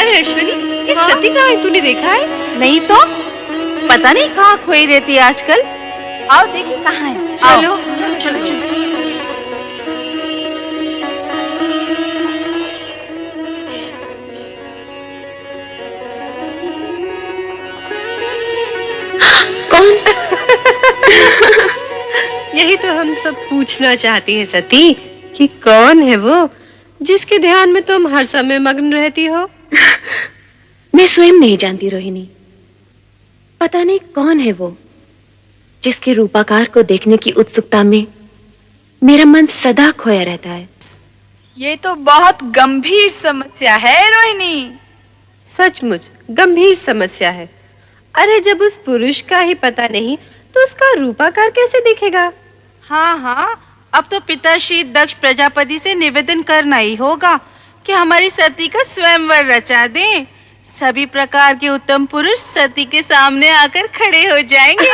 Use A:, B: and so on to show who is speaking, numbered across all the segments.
A: अरे ऐश्वरी, इस सती कहाँ तूने देखा है?
B: नहीं तो पता नहीं कहाँ खोई रहती है आजकल। आओ देखिए कहाँ है।
A: चलो
B: चलो चलो।
A: कौन? यही तो हम सब पूछना चाहती हैं सती, कि कौन है वो जिसके ध्यान में तुम हर समय मग्न रहती हो?
C: मैं स्वयं नहीं जानती रोहिणी। पता नहीं कौन है वो जिसके रूपाकार को देखने की उत्सुकता में मेरा मन सदा खोया रहता है।
D: ये तो बहुत गंभीर समस्या है रोहिणी।
A: सचमुच गंभीर समस्या है। अरे जब उस पुरुष का ही पता नहीं तो उसका रूपाकार कैसे दिखेगा?
B: हाँ हाँ, अब तो पिताश्री दक्ष प्रजापति से निवेदन करना ही होगा कि हमारी सती का स्वयंवर रचा दें। सभी प्रकार के उत्तम पुरुष सती के सामने आकर खड़े हो जाएंगे।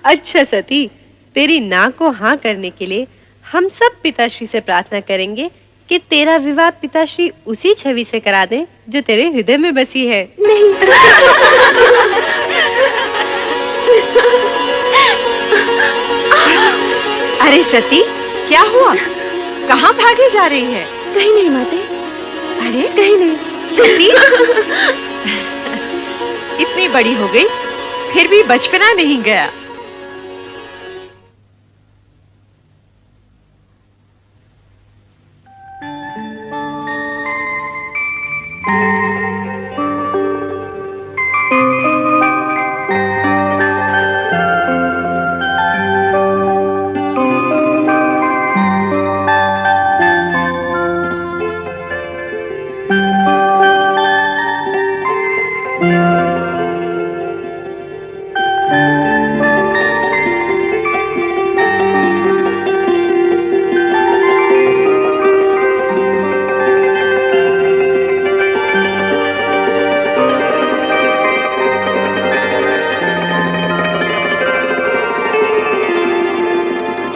A: अच्छा सती, तेरी नाक को हाँ करने के लिए हम सब पिताश्री से प्रार्थना करेंगे कि तेरा विवाह पिताश्री उसी छवि से करा दें जो तेरे हृदय में बसी है।
C: नहीं।
B: अरे सती, क्या हुआ? कहाँ भागे जा रही है?
C: कहीं नहीं माते।
B: अरे
C: कहीं नहीं।
B: सती, इतनी बड़ी हो गई फिर भी बचपना नहीं गया।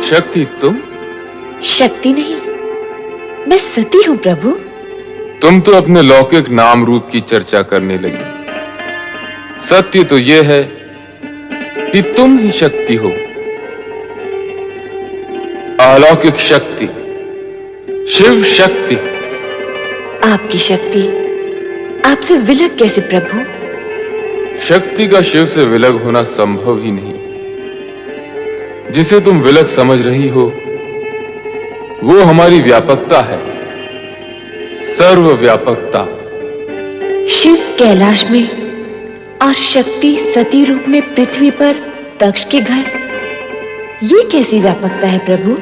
E: शक्ति तुम?
C: शक्ति नहीं, मैं सती हूँ प्रभु।
E: तुम तो अपने लौकिक नाम रूप की चर्चा करने लगी। सत्य तो यह है कि तुम ही शक्ति हो, अलौकिक शक्ति, शिव शक्ति।
C: आपकी शक्ति आपसे विलग कैसे प्रभु?
E: शक्ति का शिव से विलग होना संभव ही नहीं। जिसे तुम विलग समझ रही हो वो हमारी व्यापकता है, सर्वव्यापकता।
C: शिव कैलाश में और शक्ति सती रूप में पृथ्वी पर दक्ष के घर, ये कैसी व्यापकता है प्रभु?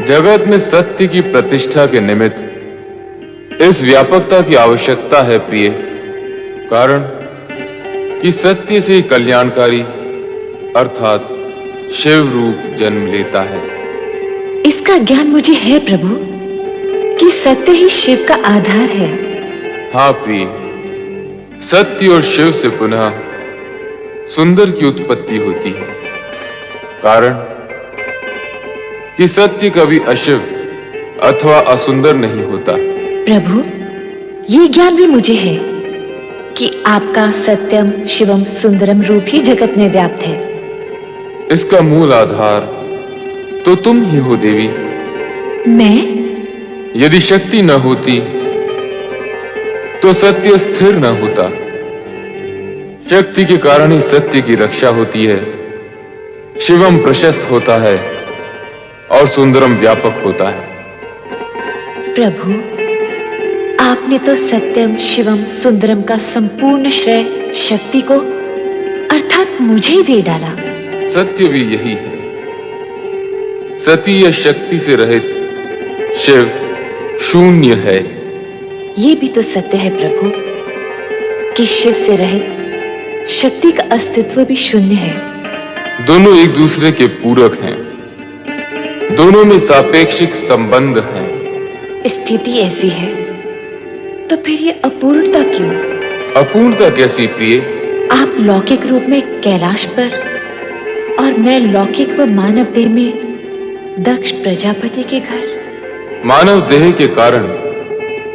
E: जगत में सत्य की प्रतिष्ठा के निमित्त इस व्यापकता की आवश्यकता है प्रिय। कारण कि सत्य से कल्याणकारी अर्थात शिव रूप जन्म लेता है।
C: इसका ज्ञान मुझे है प्रभु कि सत्य ही शिव का आधार है।
E: हाँ प्रिय, सत्य और शिव से पुनः सुंदर की उत्पत्ति होती है। कारण कि सत्य कभी अशिव अथवा असुंदर नहीं होता।
C: प्रभु, ये ज्ञान भी मुझे है कि आपका सत्यम शिवम सुंदरम रूप ही जगत में व्याप्त है।
E: इसका मूल आधार तो तुम ही हो देवी।
C: मैं?
E: यदि शक्ति न होती तो सत्य स्थिर न होता। शक्ति के कारण ही सत्य की रक्षा होती है, शिवम प्रशस्त होता है और सुंदरम व्यापक होता है।
C: प्रभु, आपने तो सत्यम शिवम सुंदरम का संपूर्ण श्रेय शक्ति को अर्थात मुझे ही दे डाला।
E: सत्य भी यही है। सती या शक्ति से रहित शिव शून्य है।
C: ये भी तो सत्य है प्रभु कि शिव से रहित शक्ति का अस्तित्व भी शून्य है।
E: दोनों एक दूसरे के पूरक हैं, दोनों में सापेक्षिक संबंध हैं।
C: स्थिति ऐसी है तो फिर ये अपूर्णता क्यों?
E: अपूर्णता कैसी प्रिय?
C: आप लौकिक रूप में कैलाश पर और मैं लौकिक व मानव देह में दक्ष प्रजापति के घर।
E: मानव देह के कारण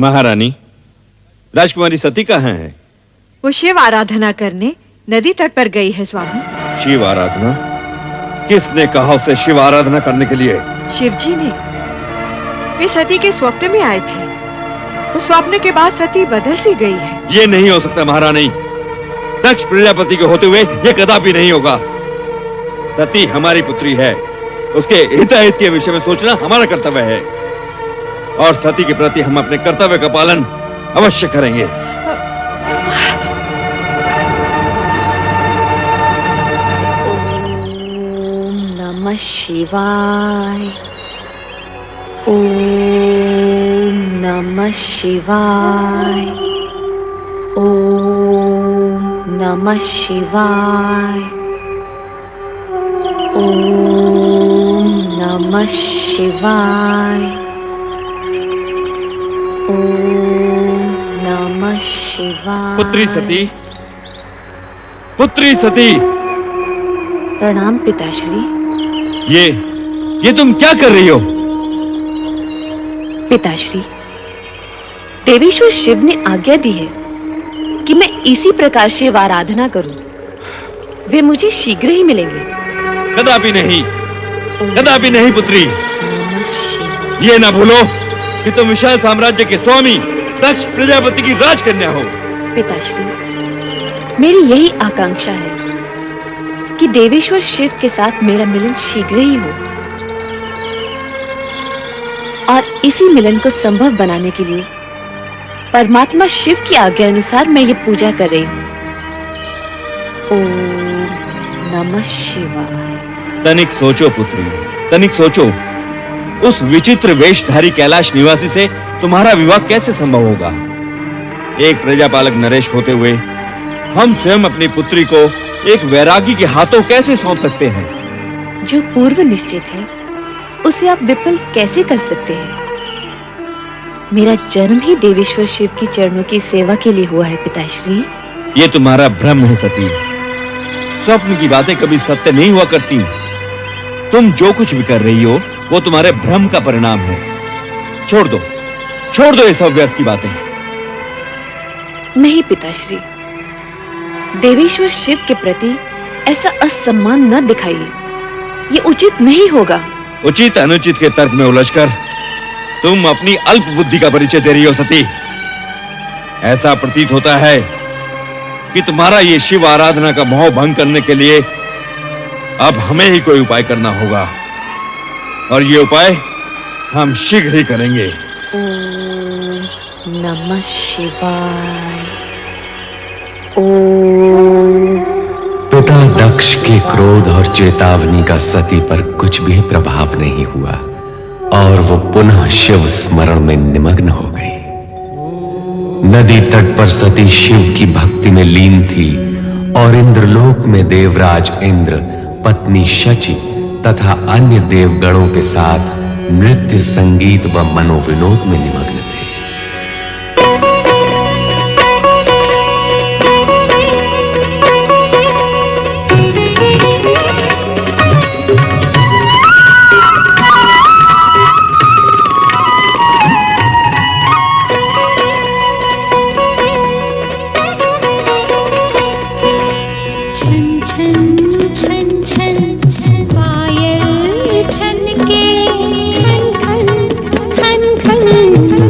F: महारानी, राजकुमारी सती कहाँ है?
G: वो शिव आराधना करने नदी तट पर गई है स्वामी।
F: शिव आराधना? किसने कहा उसे शिव आराधना करने के लिए?
G: शिव जी ने। वे सती के स्वप्न में आए थे। उस स्वप्न के बाद सती बदल सी गई है।
F: ये नहीं हो सकता महारानी। दक्ष प्रजापति के होते हुए ये कदापि नहीं होगा। सती हमारी पुत्री है, उसके हिताहित के विषय में सोचना हमारा कर्तव्य है और सती के प्रति हम अपने कर्तव्य का पालन अवश्य करेंगे।
C: ओम नमः शिवाय। ओम नमः शिवाय। ओम नमः शिवाय। ओम नमः शिवाय। ओम नमः शिवाय।
F: पुत्री सती, पुत्री सती।
C: प्रणाम पिताश्री।
F: ये तुम क्या कर रही हो?
C: पिताश्री, देवेश्वर शिव ने आज्ञा दी है कि मैं इसी प्रकार शिव आराधना करूं। वे मुझे शीघ्र ही मिलेंगे।
F: कदापि नहीं, कदापि नहीं पुत्री।
C: नमः शिवाय।
F: ये ना भूलो कि तुम विशाल साम्राज्य के स्वामी दक्ष प्रजापति की राजकन्या हो।
C: पिताश्री, मेरी यही आकांक्षा है कि देवेश्वर शिव के साथ मेरा मिलन शीघ्र ही हो और इसी मिलन को संभव बनाने के लिए परमात्मा शिव की आज्ञा अनुसार मैं ये पूजा कर रही हूँ। ओम नमः शिवाय।
F: तनिक सोचो पुत्री, तनिक सोचो। उस विचित्र वेशधारी कैलाश निवासी से तुम्हारा विवाह कैसे संभव होगा? एक प्रजापालक नरेश होते हुए हम स्वयं अपनी पुत्री को एक वैरागी के हाथों कैसे सौंप सकते हैं?
C: जो पूर्व निश्चित है उसे आप विफल कैसे कर सकते हैं? मेरा जन्म ही देवेश्वर शिव की चरणों की सेवा के लिए हुआ है पिताश्री।
F: ये तुम्हारा भ्रम है सती। स्वप्न की बातें कभी सत्य नहीं हुआ करती। तुम जो कुछ भी कर रही हो वो तुम्हारे भ्रम का परिणाम है। छोड़ दो ये सब व्यर्थ की बातें।
C: नहीं पिताश्री, देवेश्वर शिव के प्रति ऐसा असम्मान न दिखाइए। ये उचित नहीं होगा।
F: उचित अनुचित के तर्क में उलझकर तुम अपनी अल्प बुद्धि का परिचय दे रही हो सती। ऐसा प्रतीत होता है कि तुम्हारा ये शिव आराधना का मोह भंग करने के लिए अब हमें ही कोई उपाय करना होगा और ये उपाय हम शीघ्र ही करेंगे।
C: ओम नमः शिवाय। ओम।
H: पिता दक्ष के क्रोध और चेतावनी का सती पर कुछ भी प्रभाव नहीं हुआ और वो पुनः शिव स्मरण में निमग्न हो गई। नदी तट पर सती शिव की भक्ति में लीन थी और इंद्रलोक में देवराज इंद्र, पत्नी शची तथा अन्य देवगणों के साथ नृत्य, संगीत व मनोविनोद में निमग्न थे।
I: पायल छन के खन खन खन खन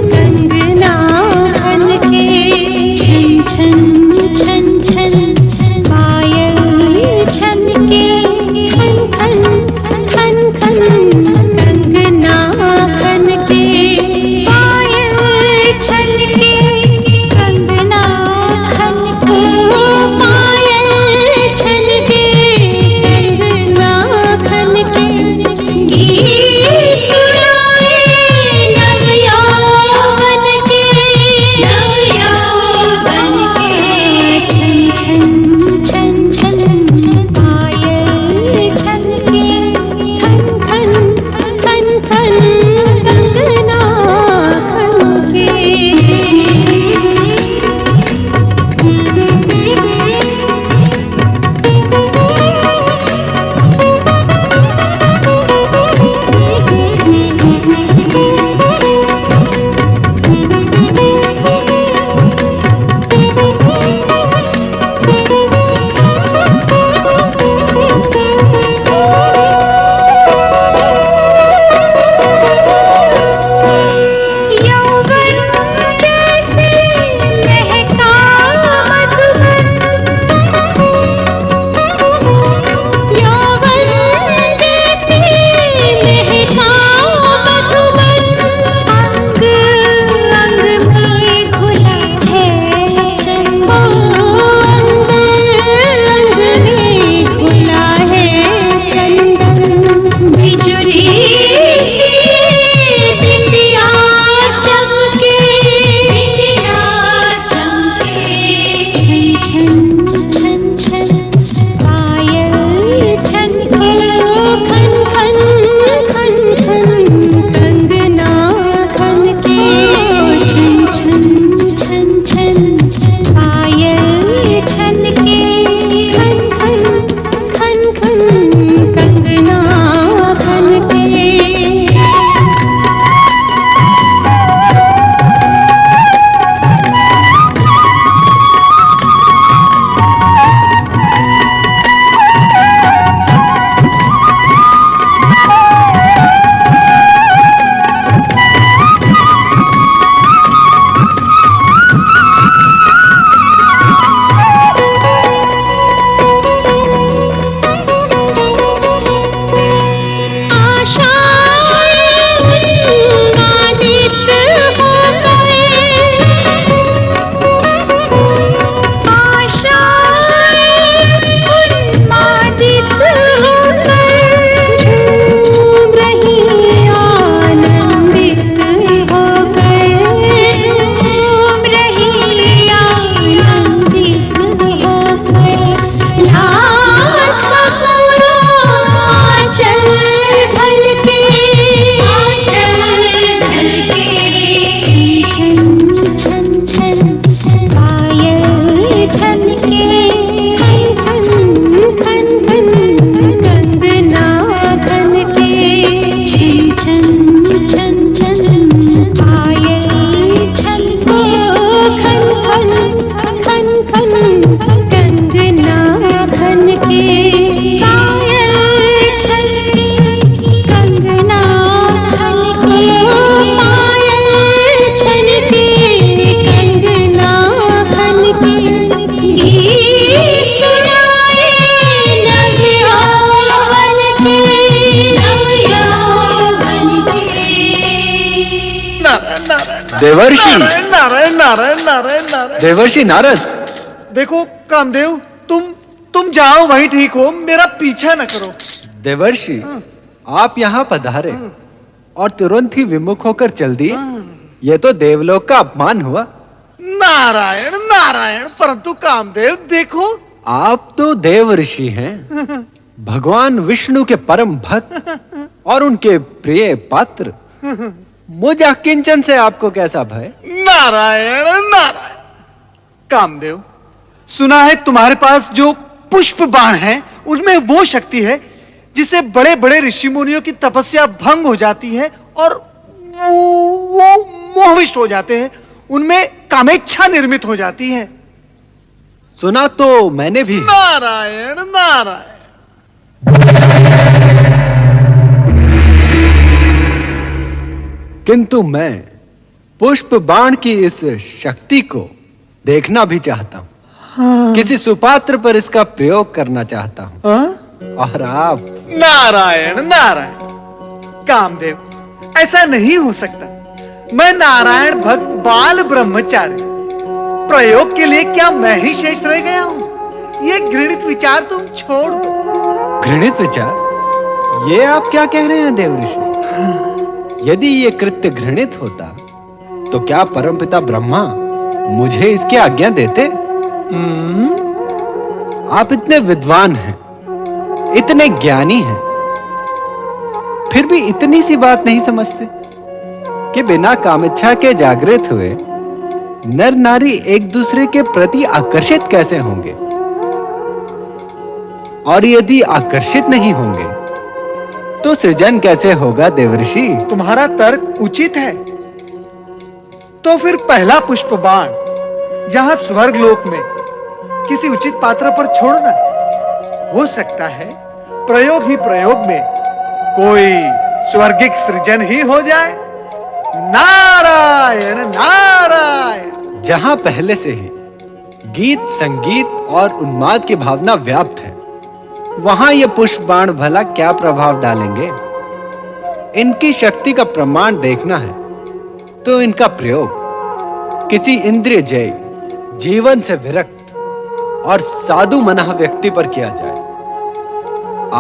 I: देवर्षि
J: नारायण नारायण नारायण नारायण नारायण।
I: देवर्षि नारद,
J: देखो कामदेव, तुम जाओ वहीं ठीक हो, मेरा पीछा न करो।
I: देवर्षि आप यहाँ पधारे और तुरंत ही विमुख होकर चल दिए। ये तो देवलोक का अपमान हुआ।
J: नारायण नारायण, परंतु कामदेव देखो,
I: आप तो देव ऋषि हैं, भगवान विष्णु के परम भक्त और उनके प्रिय पात्र। मुझ अकिंचन से आपको कैसा भय?
J: नारायण नारायण। कामदेव, सुना है तुम्हारे पास जो पुष्प बाण है उनमें वो शक्ति है जिससे बड़े बड़े ऋषि मुनियों की तपस्या भंग हो जाती है और वो मोहविष्ट हो जाते हैं, उनमें कामेच्छा निर्मित हो जाती है।
I: सुना तो मैंने भी।
J: नारायण नारायण।
I: किंतु मैं पुष्प बाण की इस शक्ति को देखना भी चाहता हूँ। किसी सुपात्र पर इसका प्रयोग करना चाहता हूँ। और आप?
J: नारायण नारायण। कामदेव, ऐसा नहीं हो सकता। मैं नारायण भक्त बाल ब्रह्मचारी, प्रयोग के लिए क्या मैं ही शेष रह गया हूँ? ये घृणित विचार तुम छोड़ दो।
I: घृणित विचार? ये आप क्या कह रहे हैं देवऋषि? यदि ये कृत्य घृणित होता तो क्या परमपिता ब्रह्मा मुझे इसकी आज्ञा देते? आप इतने विद्वान हैं, इतने ज्ञानी हैं, फिर भी इतनी सी बात नहीं समझते कि बिना कामेच्छा के जागृत हुए नर नारी एक दूसरे के प्रति आकर्षित कैसे होंगे? और यदि आकर्षित नहीं होंगे तो सृजन कैसे होगा देवर्षि?
J: तुम्हारा तर्क उचित है। तो फिर पहला पुष्प बाण यहाँ स्वर्ग लोक में किसी उचित पात्र पर छोड़ना। हो सकता है प्रयोग ही प्रयोग में कोई स्वर्गिक सृजन ही हो जाए। नारायण नारायण।
I: जहां पहले से ही गीत संगीत और उन्माद की भावना व्याप्त है, वहां ये पुष्प बाण भला क्या प्रभाव डालेंगे? इनकी शक्ति का प्रमाण देखना है तो इनका प्रयोग किसी इंद्रिय जय, जीवन से विरक्त और साधु मना व्यक्ति पर किया जाए।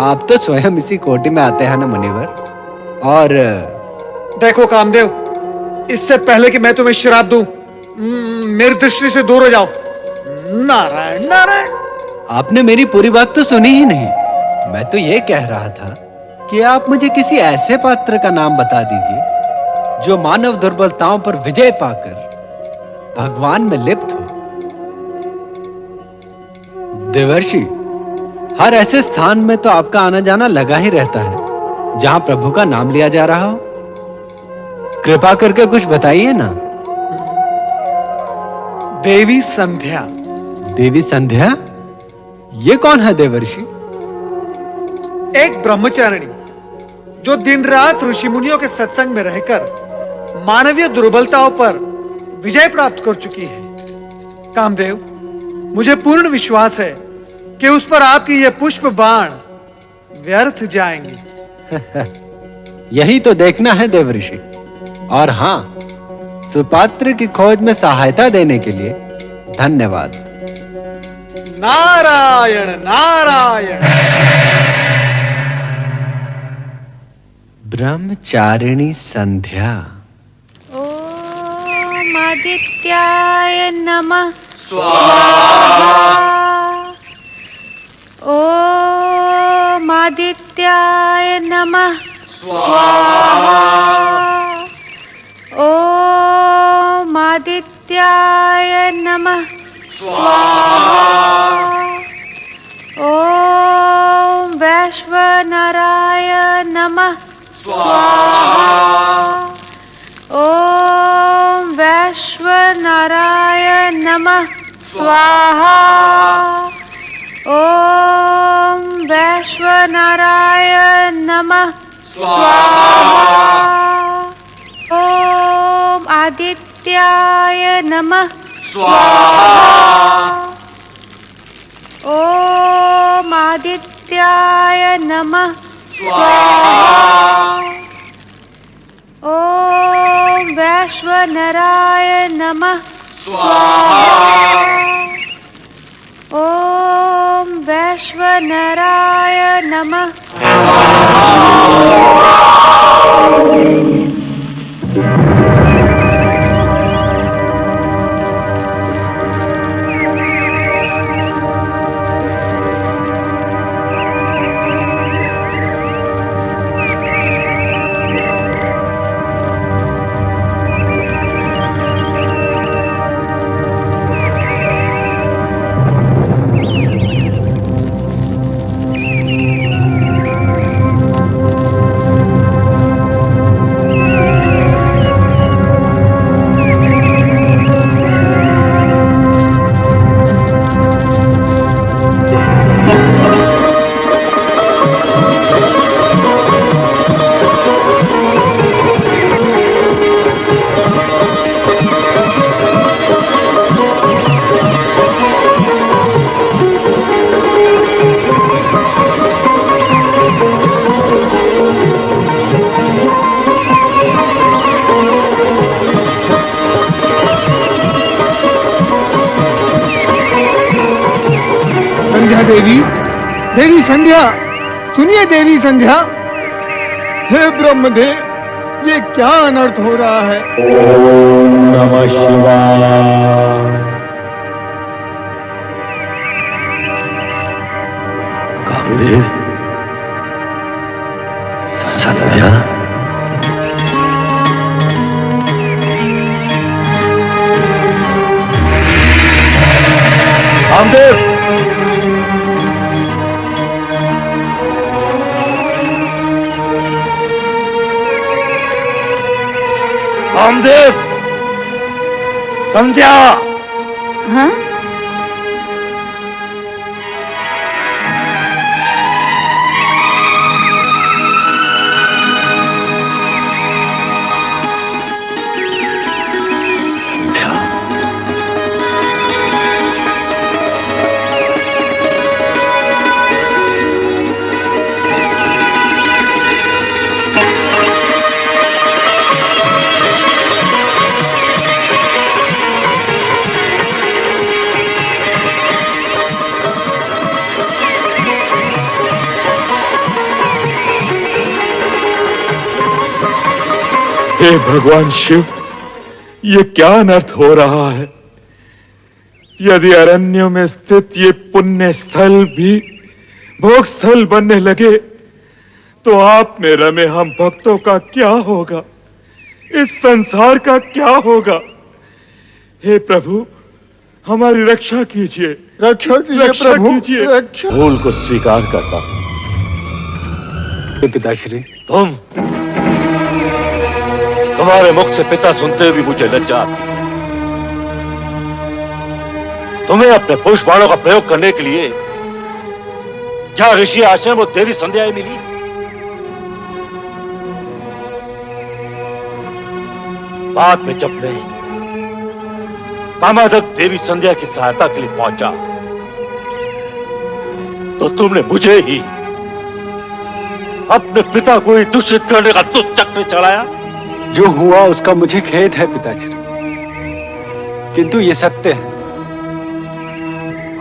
I: आप तो स्वयं इसी कोटि में आते हैं ना मुनिवर। और
J: देखो कामदेव, इससे पहले कि मैं तुम्हें श्राप दूं, मेरी दृष्टि से दूर हो जाओ। नारायण नारायण।
I: आपने मेरी पूरी बात तो सुनी ही नहीं। मैं तो ये कह रहा था कि आप मुझे किसी ऐसे पात्र का नाम बता दीजिए जो मानव दुर्बलताओं पर विजय पाकर भगवान में लिप्त हो। देवर्षि, हर ऐसे स्थान में तो आपका आना जाना लगा ही रहता है जहां प्रभु का नाम लिया जा रहा हो। कृपा करके कुछ बताइए ना।
J: देवी संध्या।
I: देवी संध्या? ये कौन है देवर्षि?
J: एक ब्रह्मचारिणी जो दिन रात ऋषि मुनियों के सत्संग में रहकर मानवीय दुर्बलताओं पर विजय प्राप्त कर चुकी है। कामदेव, मुझे पूर्ण विश्वास है कि उस पर आपकी ये पुष्प बाण व्यर्थ जाएंगे।
I: यही तो देखना है देवर्षि। और हां, सुपात्र की खोज में सहायता देने के लिए धन्यवाद।
J: नारायण नारायण।
I: ब्रह्मचारिणी संध्या।
B: ओम आदित्याय नमः ओम आदित्याय नमः ओम आदित्याय नमः ओम वैश्वनराय नमः ओम वैश्वनराय नमः स्वाहा ओम वैश्वनराय नमः स्वाहा ओम आदित्याय नमः स्वाहा ओम आदित्याय नमः स्वाहा ओम वैश्व वैश्वनराय नमः। ओम वैश्वनराय नमः।
K: देवी, देवी संध्या, सुनिए देवी संध्या। हे ब्रह्मदेव, ये क्या अनर्थ हो रहा है?
L: ओम नमः शिवाय। कामदेव, संध्या, कामदेव, कामदेव, संध्या।
B: हाँ?
L: संध्या,
F: हे भगवान शिव, ये क्या अनर्थ हो रहा है? यदि अरण्यों में स्थित ये पुण्य स्थल भी भोग स्थल बनने लगे तो आप में रमे हम भक्तों का क्या होगा? इस संसार का क्या होगा? हे प्रभु, हमारी रक्षा कीजिए,
K: रक्षा कीजिए प्रभु, रक्षा।
L: भूल को स्वीकार करता हूं।
I: पिताश्री,
L: तुम्हारे मुख से पिता सुनते हुए भी मुझे लज्जा आती है। तुम्हें अपने पुष्प बाणों का प्रयोग करने के लिए क्या ऋषि आश्रम और देवी संध्याएं मिली? बाद में जब मैं कामादक देवी संध्या की सहायता के लिए पहुंचा तो तुमने मुझे ही अपने पिता को ही दूषित करने का दुष्ट चक्र चलाया।
I: जो हुआ उसका मुझे खेद है पिताश्री, किंतु ये सत्य है।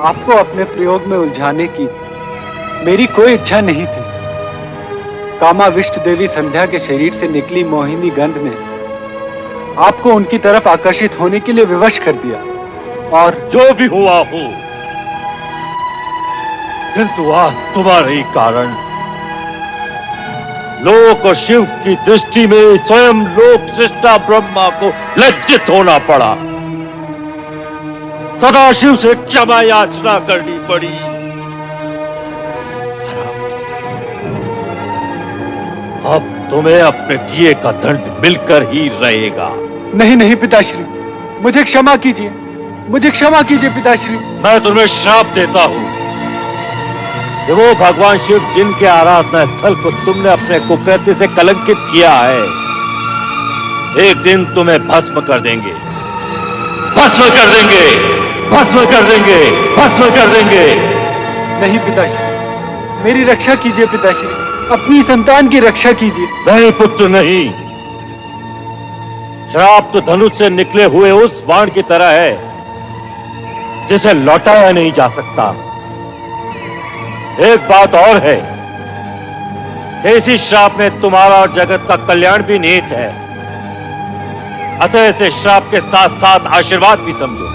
I: आपको अपने प्रयोग में उलझाने की मेरी कोई इच्छा नहीं थी। कामाविष्ट देवी संध्या के शरीर से निकली मोहिनी गंध ने आपको उनकी तरफ आकर्षित होने के लिए विवश कर दिया। और
L: जो भी हुआ हो, किंतु आज तुम्हारे ही कारण लोक और शिव की दृष्टि में स्वयं लोक सृष्टा ब्रह्मा को लज्जित होना पड़ा। सदाशिव से क्षमा याचना करनी पड़ी। अब तुम्हें अपने किए का दंड मिलकर ही रहेगा।
I: नहीं नहीं पिताश्री, मुझे क्षमा कीजिए, मुझे क्षमा कीजिए पिताश्री।
L: मैं तुम्हें श्राप देता हूं कि वो भगवान शिव जिनके आराधना स्थल को तुमने अपने कुकृत्य से कलंकित किया है, एक दिन तुम्हें भस्म कर देंगे, भस्म कर देंगे, भस्म कर देंगे, भस्म कर देंगे।
I: नहीं पिताश्री, मेरी रक्षा कीजिए पिताश्री, अपनी संतान की रक्षा कीजिए।
L: नहीं पुत्र नहीं, श्राप तो धनुष से निकले हुए उस बाण की तरह है जिसे लौटाया नहीं जा सकता। एक बात और है कि इसी श्राप में तुम्हारा और जगत का कल्याण भी निहित है, अतः इसे श्राप के साथ साथ आशीर्वाद भी समझो।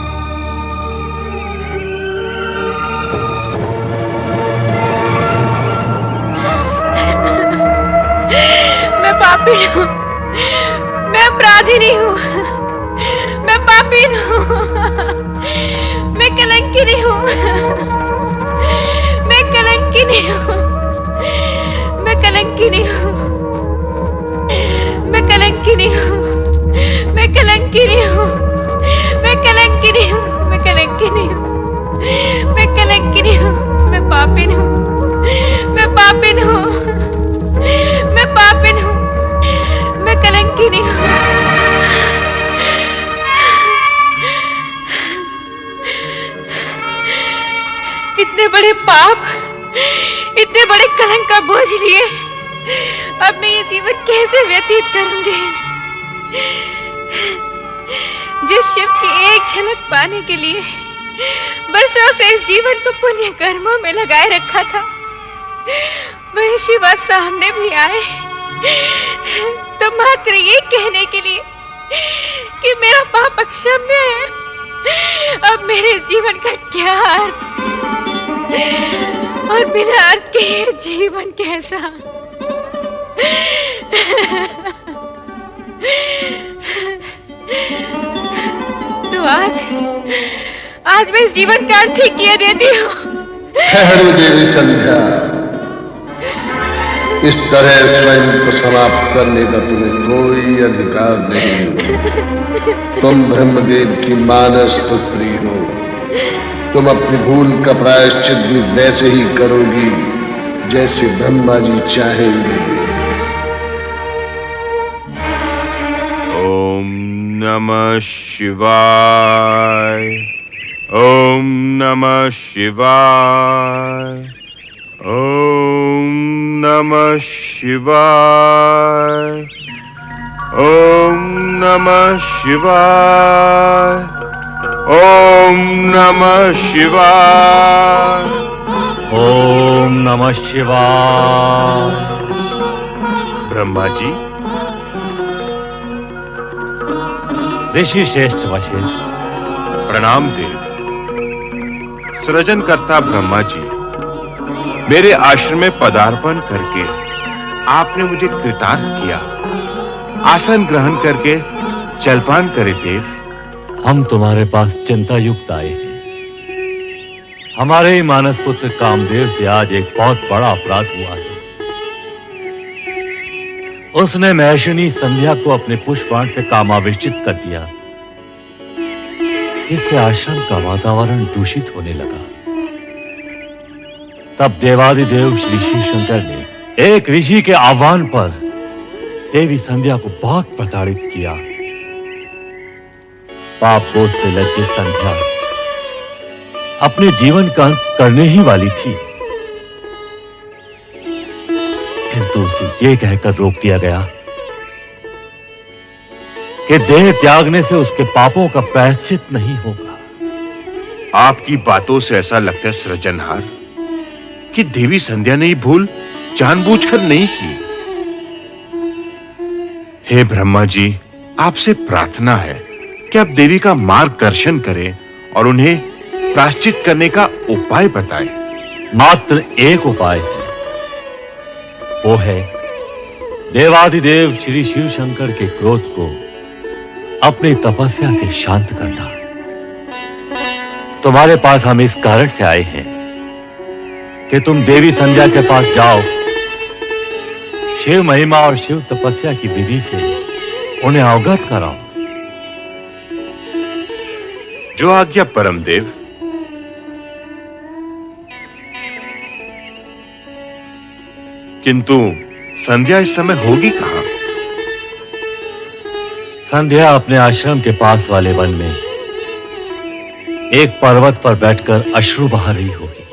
B: मैं पापी हूँ, मैं अपराधी हूँ, मैं पापी हूँ, मैं कलंकिनी हूँ, मैं कलंकिनी हूँ, मैं कलंकिनी हूँ, मैं कलंकिनी हूँ, मैं कलंकिनी हूँ, मैं कलंकिनी हूँ, मैं कलंकिनी हूँ, मैं कलंकिनी हूँ, मैं पापिन हूँ, मैं पापिन हूँ, मैं पापिन हूँ, मैं कलंकिनी हूँ। इतने बड़े पाप, इतने बड़े कलंक का बोझ लिए अब मैं ये जीवन कैसे व्यतीत करूंगी? जिस शिव की एक झलक पाने के लिए बरसों से इस जीवन को पुण्य कर्मों में लगाए रखा था, वही शिव आज सामने भी आए तो मात्र ये कहने के लिए कि मेरा पाप अक्षम्य है। अब मेरे जीवन का क्या अर्थ और बिना अर्थ के ये जीवन कैसा? तो आज मैं इस जीवन का अंत ही किए देती हूँ।
M: ठहरो देवी संध्या, इस तरह स्वयं को समाप्त करने का तुम्हें कोई अधिकार नहीं। तुम ब्रह्मदेव की मानस पुत्री हो, तुम अपनी भूल का प्रायश्चित भी वैसे ही करोगी जैसे ब्रह्मा जी चाहेंगे।
E: ओम नमः शिवाय, ओम नमः शिवाय, ओम नमः शिवाय, ओम नमः शिवाय, ओम नमः शिवाय,
L: ओम नमः शिवाय।
E: ब्रह्मा जी,
L: ऋषि श्रेष्ठ वशिष्ठ,
E: प्रणाम देव। सृजनकर्ता ब्रह्मा जी, मेरे आश्रम में पदार्पण करके आपने मुझे कृतार्थ किया। आसन ग्रहण करके जलपान करे देव।
L: हम तुम्हारे पास चिंता युक्त आए हैं। हमारे ही मानस पुत्र कामदेव से आज एक बहुत बड़ा अपराध हुआ है। उसने महर्षिनी संध्या को अपने पुष्पबाण से कामावेशित कर दिया, जिससे आश्रम का वातावरण दूषित होने लगा। तब देवादिदेव श्री शिव शंकर ने एक ऋषि के आह्वान पर देवी संध्या को बहुत प्रताड़ित किया। पाप बोझ से लज्जित संध्या अपने जीवन का अंत करने ही वाली थी, किंतु उसे ये कहकर रोक दिया गया कि देह त्यागने से उसके पापों का प्रायश्चित नहीं होगा।
E: आपकी बातों से ऐसा लगता है सृजनहार कि देवी संध्या ने ये भूल जानबूझकर नहीं की। हे ब्रह्मा जी, आपसे प्रार्थना है कि आप देवी का मार्गदर्शन करें और उन्हें प्रायश्चित करने का उपाय बताएं।
L: मात्र एक उपाय है, वो है देवादिदेव श्री शिव शंकर के क्रोध को अपनी तपस्या से शांत करना। तुम्हारे पास हम इस कारण से आए हैं कि तुम देवी संध्या के पास जाओ, शिव महिमा और शिव तपस्या की विधि से उन्हें अवगत कराओ।
E: जो आज्ञा परमदेव। किंतु संध्या इस समय होगी कहां?
L: संध्या अपने आश्रम के पास वाले वन में एक पर्वत पर बैठकर अश्रु बहा रही होगी।